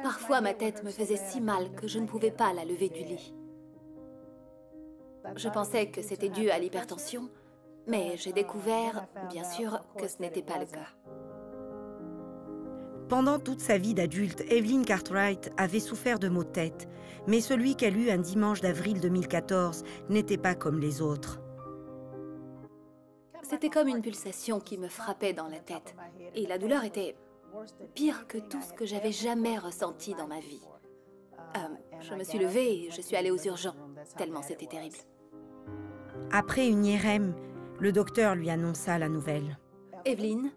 Parfois, ma tête me faisait si mal que je ne pouvais pas la lever du lit. Je pensais que c'était dû à l'hypertension, mais j'ai découvert, bien sûr, que ce n'était pas le cas. Pendant toute sa vie d'adulte, Evelyn Cartwright avait souffert de maux de tête, mais celui qu'elle eut un dimanche d'avril 2014 n'était pas comme les autres. C'était comme une pulsation qui me frappait dans la tête, et la douleur était pire que tout ce que j'avais jamais ressenti dans ma vie. Je me suis levée et je suis allée aux urgences, tellement c'était terrible. Après une IRM, le docteur lui annonça la nouvelle. Evelyn,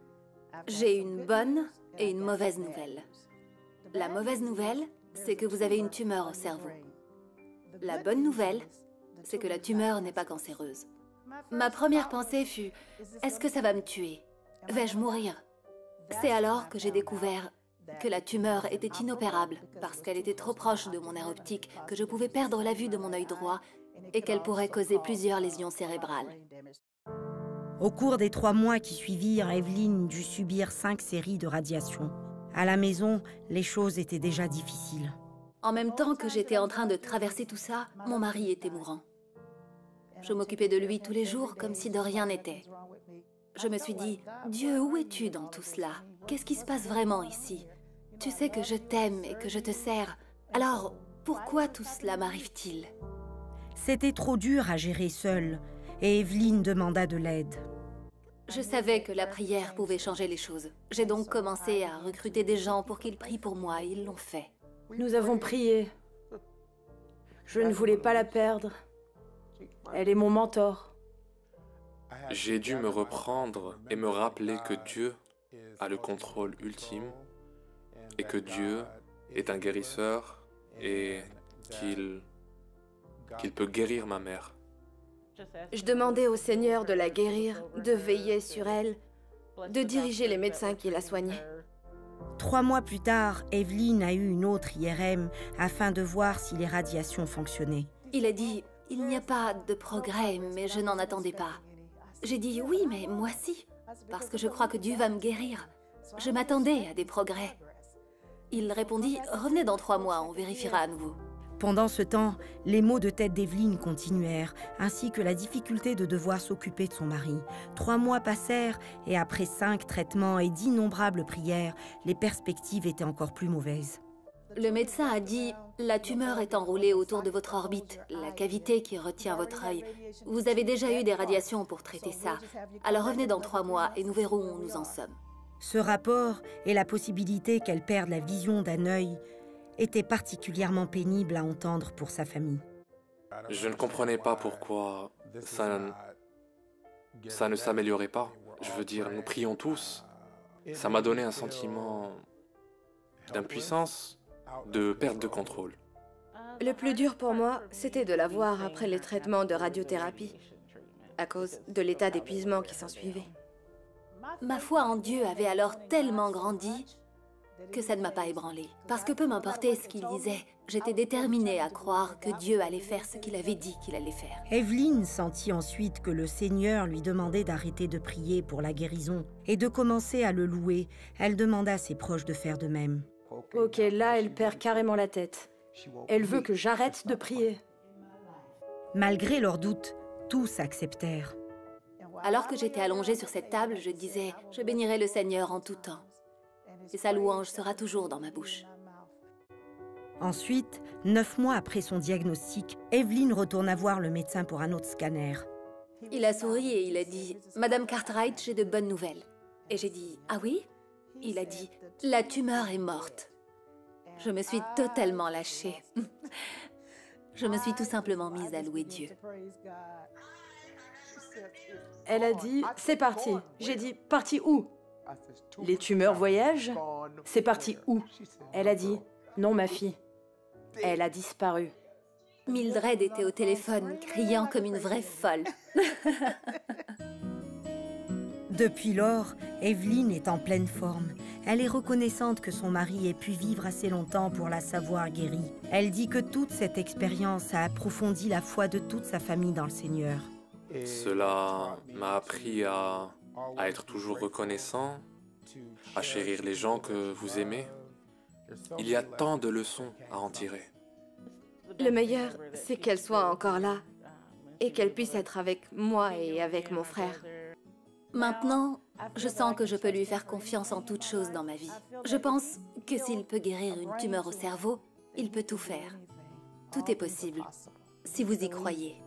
j'ai une bonne et une mauvaise nouvelle. La mauvaise nouvelle, c'est que vous avez une tumeur au cerveau. La bonne nouvelle, c'est que la tumeur n'est pas cancéreuse. Ma première pensée fut, est-ce que ça va me tuer? Vais-je mourir? C'est alors que j'ai découvert que la tumeur était inopérable parce qu'elle était trop proche de mon nerf optique, que je pouvais perdre la vue de mon œil droit et qu'elle pourrait causer plusieurs lésions cérébrales. Au cours des 3 mois qui suivirent, Evelyn dut subir 5 séries de radiations. À la maison, les choses étaient déjà difficiles. En même temps que j'étais en train de traverser tout ça, mon mari était mourant. Je m'occupais de lui tous les jours comme si de rien n'était. Je me suis dit, Dieu, où es-tu dans tout cela? Qu'est-ce qui se passe vraiment ici? Tu sais que je t'aime et que je te sers. Alors, pourquoi tout cela m'arrive-t-il? C'était trop dur à gérer seule, et Evelyn demanda de l'aide. Je savais que la prière pouvait changer les choses. J'ai donc commencé à recruter des gens pour qu'ils prient pour moi, et ils l'ont fait. Nous avons prié. Je ne voulais pas la perdre. Elle est mon mentor. J'ai dû me reprendre et me rappeler que Dieu a le contrôle ultime et que Dieu est un guérisseur et qu'il peut guérir ma mère. Je demandais au Seigneur de la guérir, de veiller sur elle, de diriger les médecins qui la soignaient. 3 mois plus tard, Evelyn a eu une autre IRM afin de voir si les radiations fonctionnaient. Il a dit, il n'y a pas de progrès, mais je n'en attendais pas. J'ai dit, oui, mais moi si, parce que je crois que Dieu va me guérir. Je m'attendais à des progrès. Il répondit, revenez dans 3 mois, on vérifiera à nouveau. Pendant ce temps, les maux de tête d'Evelyn continuèrent, ainsi que la difficulté de devoir s'occuper de son mari. 3 mois passèrent, et après 5 traitements et d'innombrables prières, les perspectives étaient encore plus mauvaises. Le médecin a dit, la tumeur est enroulée autour de votre orbite, la cavité qui retient votre œil. Vous avez déjà eu des radiations pour traiter ça. Alors revenez dans 3 mois et nous verrons où nous en sommes. Ce rapport et la possibilité qu'elle perde la vision d'un œil était particulièrement pénible à entendre pour sa famille. Je ne comprenais pas pourquoi ça ne s'améliorait pas. Je veux dire, nous prions tous. Ça m'a donné un sentiment d'impuissance, de perte de contrôle. Le plus dur pour moi, c'était de la voir après les traitements de radiothérapie, à cause de l'état d'épuisement qui s'ensuivait. Ma foi en Dieu avait alors tellement grandi que ça ne m'a pas ébranlée. Parce que peu m'importait ce qu'il disait, j'étais déterminée à croire que Dieu allait faire ce qu'il avait dit qu'il allait faire. Evelyn sentit ensuite que le Seigneur lui demandait d'arrêter de prier pour la guérison et de commencer à le louer. Elle demanda à ses proches de faire de même. Ok, là, elle perd carrément la tête. Elle veut que j'arrête de prier. Malgré leurs doutes, tous acceptèrent. Alors que j'étais allongée sur cette table, je disais, je bénirai le Seigneur en tout temps. Et sa louange sera toujours dans ma bouche. Ensuite, 9 mois après son diagnostic, Evelyn retourna voir le médecin pour un autre scanner. Il a souri et il a dit, Madame Cartwright, j'ai de bonnes nouvelles. Et j'ai dit, ah oui? Il a dit, la tumeur est morte. Je me suis totalement lâchée. Je me suis tout simplement mise à louer Dieu. Elle a dit, c'est parti. J'ai dit, parti où? Les tumeurs voyagent? C'est parti où? Elle a dit, non ma fille. Elle a disparu. Mildred était au téléphone, criant comme une vraie folle. Depuis lors, Evelyn est en pleine forme. Elle est reconnaissante que son mari ait pu vivre assez longtemps pour la savoir guérie. Elle dit que toute cette expérience a approfondi la foi de toute sa famille dans le Seigneur. Cela m'a appris à être toujours reconnaissant, à chérir les gens que vous aimez, Il y a tant de leçons à en tirer. Le meilleur, c'est qu'elle soit encore là et qu'elle puisse être avec moi et avec mon frère. Maintenant, je sens que je peux lui faire confiance en toute chose dans ma vie. Je pense que s'il peut guérir une tumeur au cerveau, il peut tout faire. Tout est possible, si vous y croyez.